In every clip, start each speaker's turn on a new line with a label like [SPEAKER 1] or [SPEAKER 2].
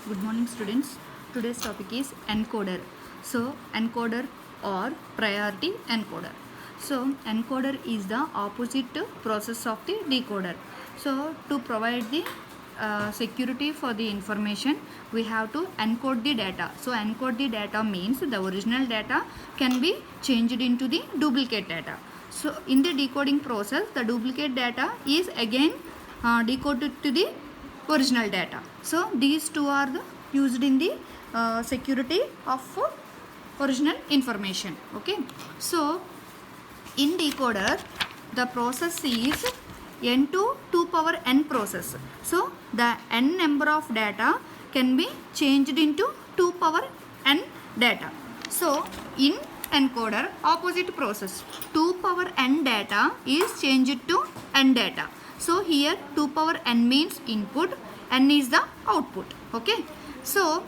[SPEAKER 1] Good morning students. Today's topic is encoder. So encoder or priority encoder. So encoder is the opposite process of the decoder. So to provide the security for the information, we have to encode the data. So encode the data means the original data can be changed into the duplicate data. So in the decoding process, the duplicate data is again decoded to the original data. So these two are used in the security of original information. Okay. So in decoder, the process is n to 2 power n process. So the n number of data can be changed into 2 power n data. So in encoder, opposite process, 2 power n data is changed to n data. So here 2 power n means input, n is the output. Okay. So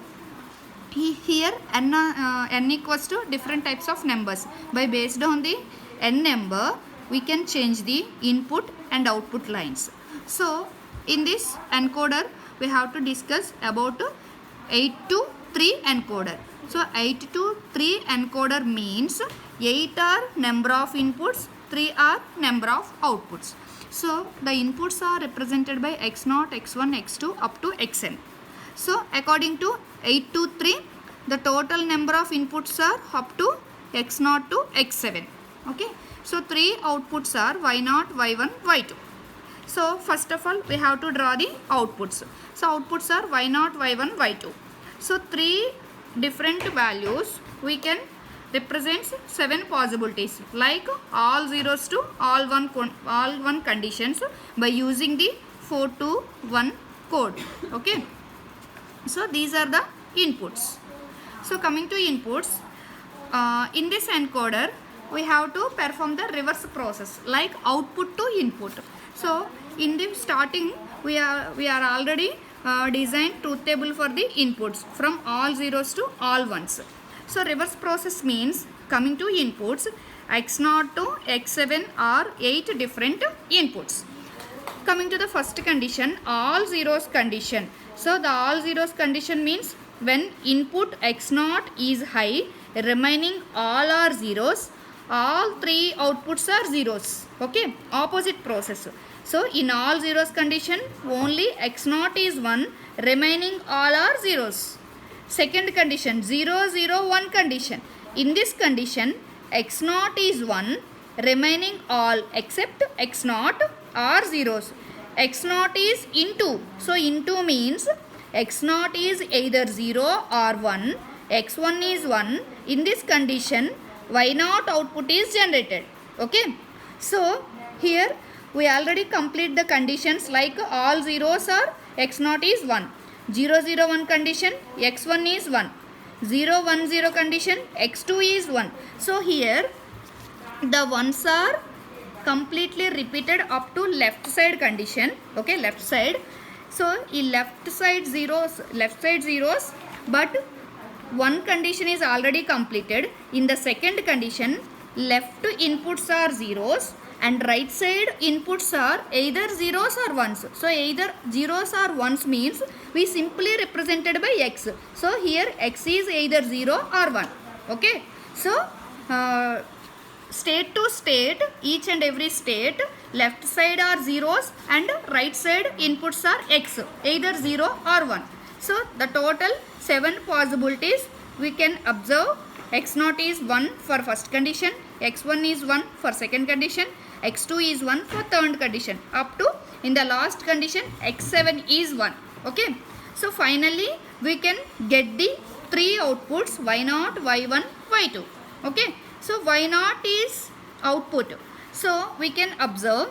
[SPEAKER 1] here n equals to different types of numbers. By based on the n number, we can change the input and output lines. So in this encoder, we have to discuss about 8 to 3 encoder. So 8 to 3 encoder means 8 are number of inputs, 3 are number of outputs. So the inputs are represented by x0, x1, x2 up to xn. So according to 8 to 3, the total number of inputs are up to x0 to x7. Okay. So 3 outputs are y0, y1, y2. So first of all, we have to draw the outputs. So outputs are y0, y1, y2. So 3 different values we can represent 7 possibilities, like all zeros to all one conditions by using the 4 to 1 code. Okay. So these are the inputs. So coming to inputs, in this encoder, we have to perform the reverse process, like output to input. So in the starting, we are already designed truth table for the inputs from all zeros to all ones. So reverse process means coming to inputs, x0 to x7 are 8 different inputs. Coming to the first condition, all zeros condition. So the all zeros condition means when input x0 is high, remaining all are zeros, all 3 outputs are zeros. Okay, opposite process. So in all zeros condition, only x0 is 1, remaining all are zeros. Second condition, 0, 0, 1 condition. In this condition, x0 is 1, remaining all except x0 are zeros. x0 is into. So into means x0 is either 0 or 1, x1 is 1. In this condition, y0 output is generated. Okay. So here we already complete the conditions, like all zeros are x0 is 1. 0, 0, 1 condition, x1 is 1. 0, 1, 0 condition, x2 is 1. So here the ones are completely repeated up to left side condition. Okay, left side. So in left side zeros, but one condition is already completed. In the second condition, left inputs are zeros and right side inputs are either zeros or ones. So either zeros or ones means we simply represented by x. So here x is either 0 or 1. Okay. So state to state, each and every state, left side are zeros and right side inputs are x, either 0 or 1. So the total 7 possibilities we can observe. x0 is 1 for first condition, x1 is 1 for second condition, x2 is 1 for third condition, up to in the last condition x7 is 1. Okay. So finally we can get the 3 outputs, y0, y1, y2. Okay. So y0 is output. So we can observe.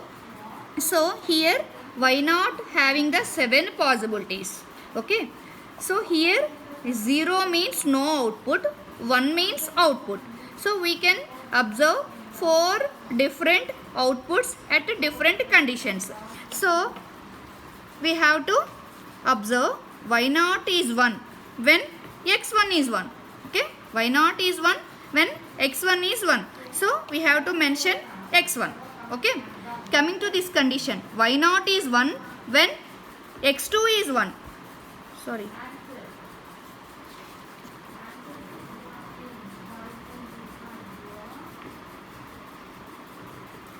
[SPEAKER 1] So here y0 having the 7 possibilities. Okay. So here 0 means no output, 1 means output. So we can observe 4 different outputs at different conditions. So we have to observe y0 is 1 when x1 is 1. Okay. y0 is 1 when x1 is 1. So we have to mention x1. Okay. Coming to this condition, y0 is 1 when x2 is 1. Sorry.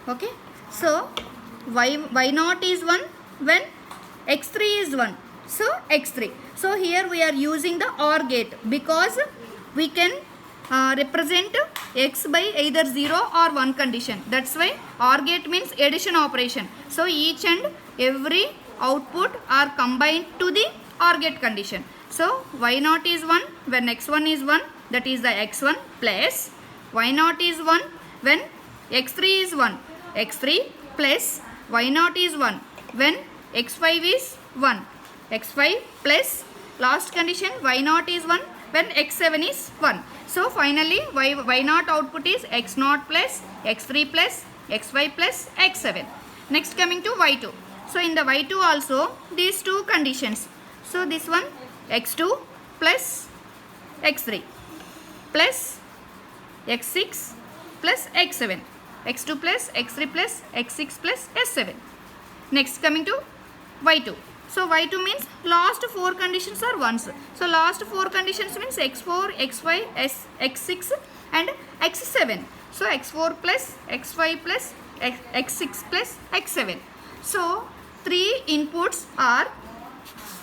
[SPEAKER 1] Okay, so y naught is 1 when x3 is 1, so x3. So here we are using the OR gate because we can represent x by either 0 or 1 condition. That's why OR gate means addition operation. So each and every output are combined to the OR gate condition. So y naught is 1 when x1 is 1, that is the x1, plus y naught is 1 when x3 is 1, x3, plus y naught is 1 when x5 is 1, x5, plus last condition y naught is 1 when x7 is 1. So finally y naught output is x naught plus x3 plus x5 plus x7. Next coming to y2. So in the y2 also these two conditions. So this one x2 plus x3 plus x6 plus x7, x2 plus x3 plus x6 plus s7. Next coming to y2. So y2 means last 4 conditions are ones. So last 4 conditions means x4, x5, x6 and x7. So x4 plus x5 plus x6 plus x7. So 3 inputs are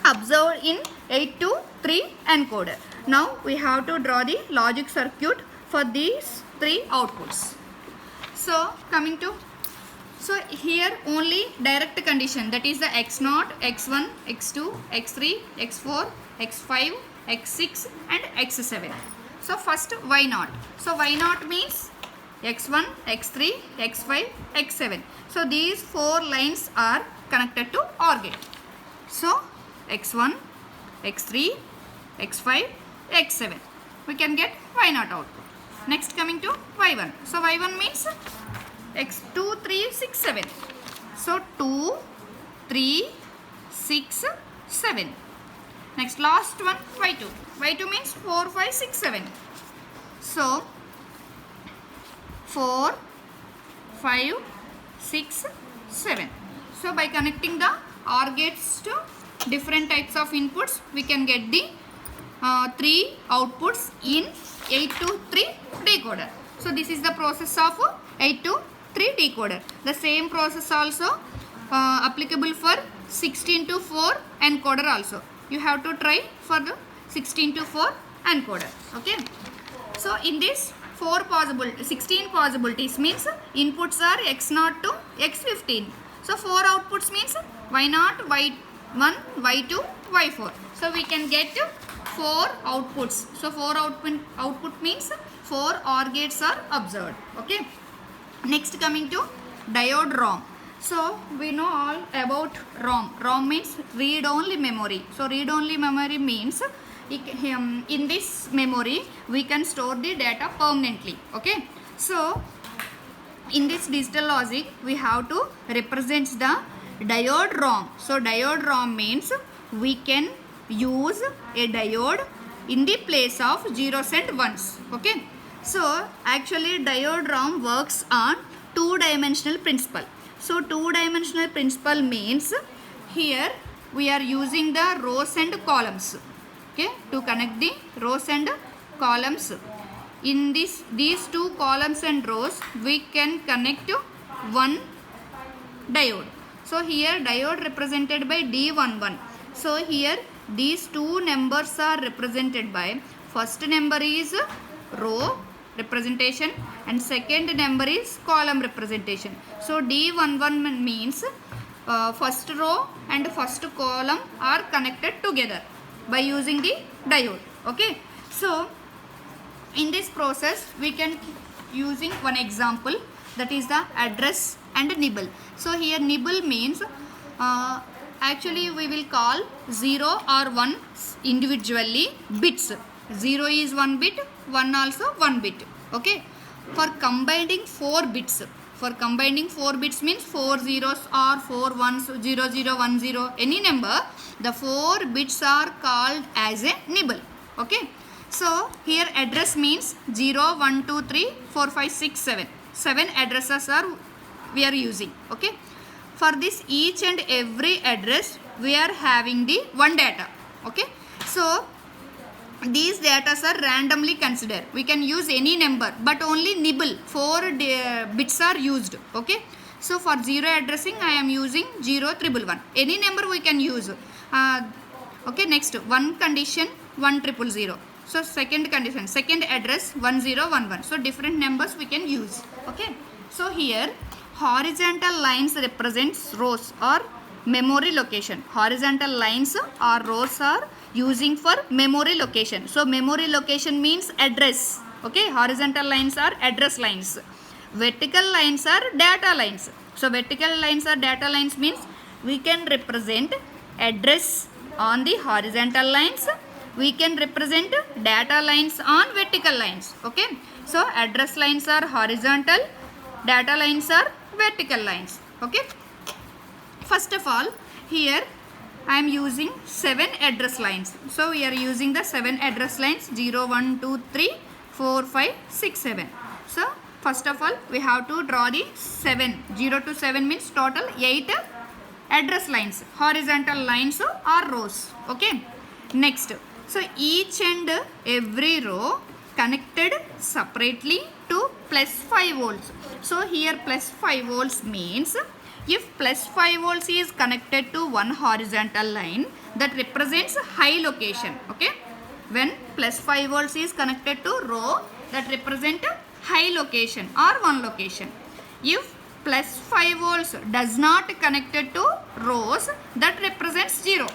[SPEAKER 1] observed in 8 to 3 encoder. Now we have to draw the logic circuit for these 3 outputs. So coming to, so here only direct condition, that is the x0, x1, x2, x3, x4, x5, x6 and x7. So first y0. So y0 means x1, x3, x5, x7. So these 4 lines are connected to OR gate. So x1, x3, x5, x7. We can get y0 output. Next coming to y1. So y1 means x2, 3, 6, 7. So 2, 3, 6, 7. Next last one y2. Y2 means 4, 5, 6, 7. So 4, 5, 6, 7. So by connecting the OR gates to different types of inputs, we can get the 3 outputs in 8 to 3 decoder. So this is the process of 8 to 3 decoder. The same process also applicable for 16 to 4 encoder also. You have to try for the 16 to 4 encoder. Okay. So in this 16 possibilities means inputs are x0 to x15. So 4 outputs means y0, y1, y2, y4. So we can get 4 outputs. So 4 output means 4 OR gates are observed. Okay. Next coming to diode ROM. So we know all about ROM. ROM means read only memory. So read only memory means in this memory we can store the data permanently. Okay. So in this digital logic we have to represent the diode ROM. So diode ROM means we can use a diode in the place of zeros and ones. Okay. So actually diode ROM works on 2-dimensional principle. So 2-dimensional principle means here we are using the rows and columns. Okay, to connect the rows and columns. In these 2 columns and rows we can connect one diode. So here diode represented by D11. So here these 2 numbers are represented by, first number is row representation and second number is column representation. So D11 means first row and first column are connected together by using the diode. Okay. So in this process we can using one example, that is the address and nibble. So here nibble means actually we will call 0 or 1 individually bits. 0 is 1 bit, 1 also 1 bit. Okay. For combining 4 bits. For combining 4 bits means 4 zeros or 4 ones, 0 0 1 0, any number, the 4 bits are called as a nibble. Okay. So here address means 0 1 2 3 4 5 6 7. 7 addresses are we are using. Okay. For this each and every address we are having the one data. Okay. So these data are randomly considered. We can use any number, but only nibble 4 bits are used. Okay, so for 0 addressing I am using 0 111. Any number we can use. Okay, next one condition 1000. So second condition, second address 1011. So different numbers we can use. Okay, so here horizontal lines represents rows or memory location. Horizontal lines or rows are using for memory location. So memory location means address. Okay, horizontal lines are address lines. Vertical lines are data lines. So vertical lines or data lines means we can represent address on the horizontal lines. We can represent data lines on vertical lines. Okay, so address lines are horizontal, data lines are vertical lines. Okay, first of all, here I am using 7 address lines. So we are using the 7 address lines 0, 1, 2, 3, 4, 5, 6, 7. So first of all, we have to draw the 7. 0 to 7 means total 8 address lines, horizontal lines or rows. Okay, next, so each and every row connected separately to plus 5 volts. So here plus 5 volts means if plus 5 volts is connected to one horizontal line, that represents high location. Okay, when plus 5 volts is connected to row, that represent high location or one location. If plus 5 volts does not connected to rows, that represents 0.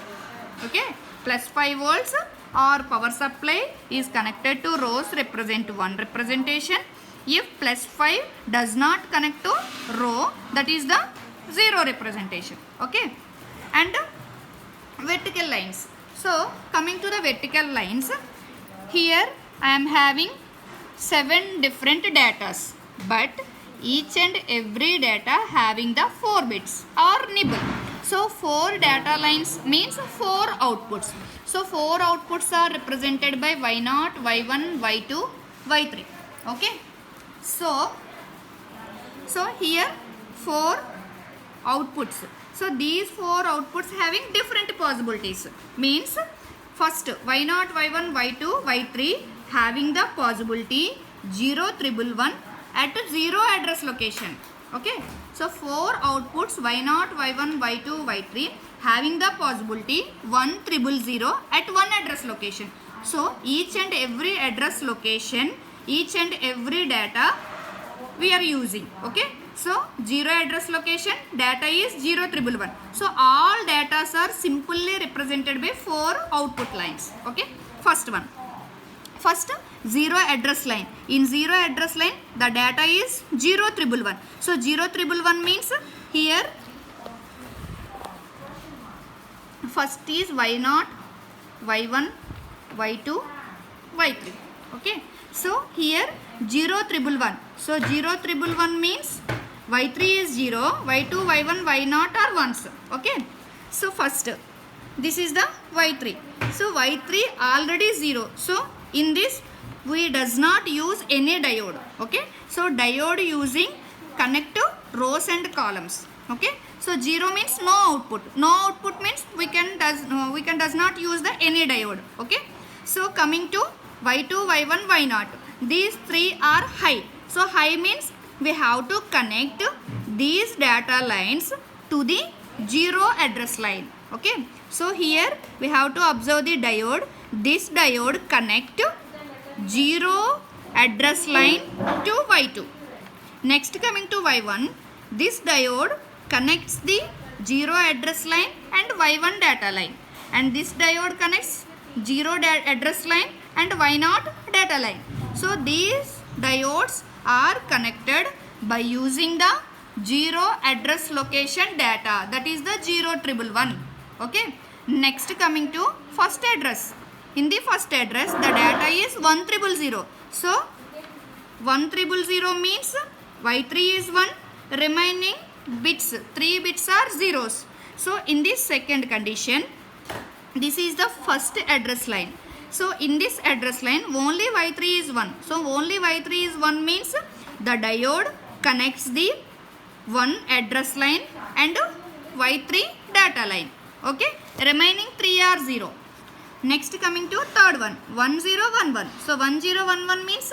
[SPEAKER 1] Okay, plus 5 volts or power supply is connected to rows, represent one representation. If plus 5 does not connect to row, that is the 0 representation. Okay, and vertical lines. So coming to the vertical lines, here I am having 7 different datas, but each and every data having the 4 bits or nibble. So 4 data lines means 4 outputs. So 4 outputs are represented by Y0, Y1, Y2, Y3. Okay, so here 4 outputs. So these 4 outputs having different possibilities. Means first Y0, Y1, Y2, Y3 having the possibility 0 111 at 0 address location. Okay, so 4 outputs Y0, Y1, Y2, Y3 having the possibility 1000 at one address location. So each and every address location, each and every data we are using. Okay, so 0 address location data is 0 111. So all data are simply represented by 4 output lines. Okay, first one, first 0 address line. In 0 address line the data is 0 111. So 0 111 means here first is Y0, Y1, Y2, Y3. Okay, so here 0 111. So 0 111 means Y3 is 0, Y2, Y1, Y0 are ones. Okay, so first this is the Y3. So Y3 already 0. So in this we does not use any diode. Okay, so diode using connect to rows and columns. Okay, so 0 means no output. No output means we can does not use the any diode. Okay, so coming to Y2, Y1, Y0, these 3 are high. So high means we have to connect these data lines to the 0 address line. Okay, so here we have to observe the diode. This diode connect 0 address line to Y2. Next coming to Y1, this diode connects the 0 address line and Y1 data line, and this diode connects 0 address line and Y0 data line. So these diodes are connected by using the 0 address location data, that is the 0 111. Okay, next coming to first address. In the first address the data is 1000. So 1000 means Y3 is 1, remaining bits 3 bits are zeros. So in this second condition, this is the first address line. So in this address line only Y3 is 1. So only Y3 is 1 means the diode connects the 1 address line and Y3 data line. Okay, remaining 3 are 0. Next coming to third one, 1011. So 1011 means,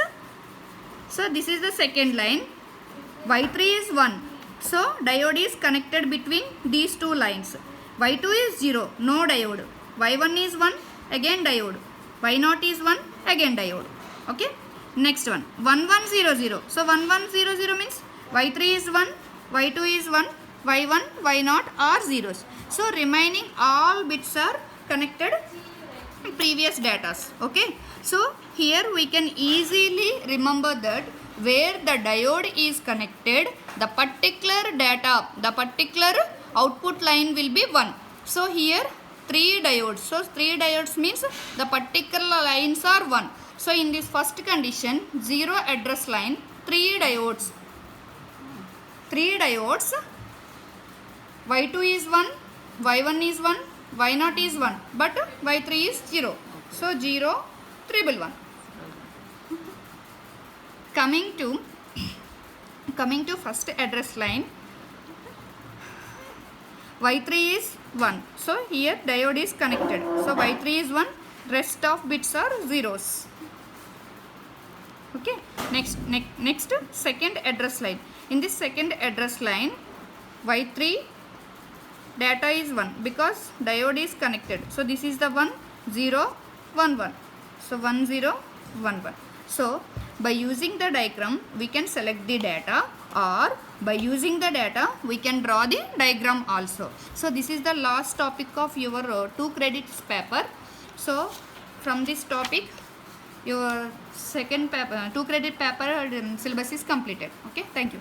[SPEAKER 1] so this is the second line. Y3 is 1. So diode is connected between these two lines. Y2 is 0, no diode. Y1 is 1, again diode. Y0 is 1, again diode. Okay. Next one, 1100. So 1100 means Y3 is 1, Y2 is 1, Y1, Y0 are zeros. So remaining all bits are connected previous datas. Okay. So here we can easily remember that where the diode is connected, the particular data, the particular output line will be 1. So here 3 diodes. So 3 diodes means the particular lines are 1. So in this first condition, 0 address line, 3 diodes. 3 diodes. Y2 is 1, Y1 is 1, Y0 is 1, but Y3 is 0. So 0, 111. Coming to first address line, Y3 is 1. So here diode is connected. So Y3 is 1, rest of bits are zeros. Okay. Next second address line. In this second address line, Y3 data is 1 because diode is connected. So this is the 1, 0, 1, 1. So 1, 0, 1, 1. So by using the diagram, we can select the data, or by using the data, we can draw the diagram also. So this is the last topic of your 2 credits paper. So from this topic, your second paper, 2 credit paper syllabus is completed. Okay, thank you.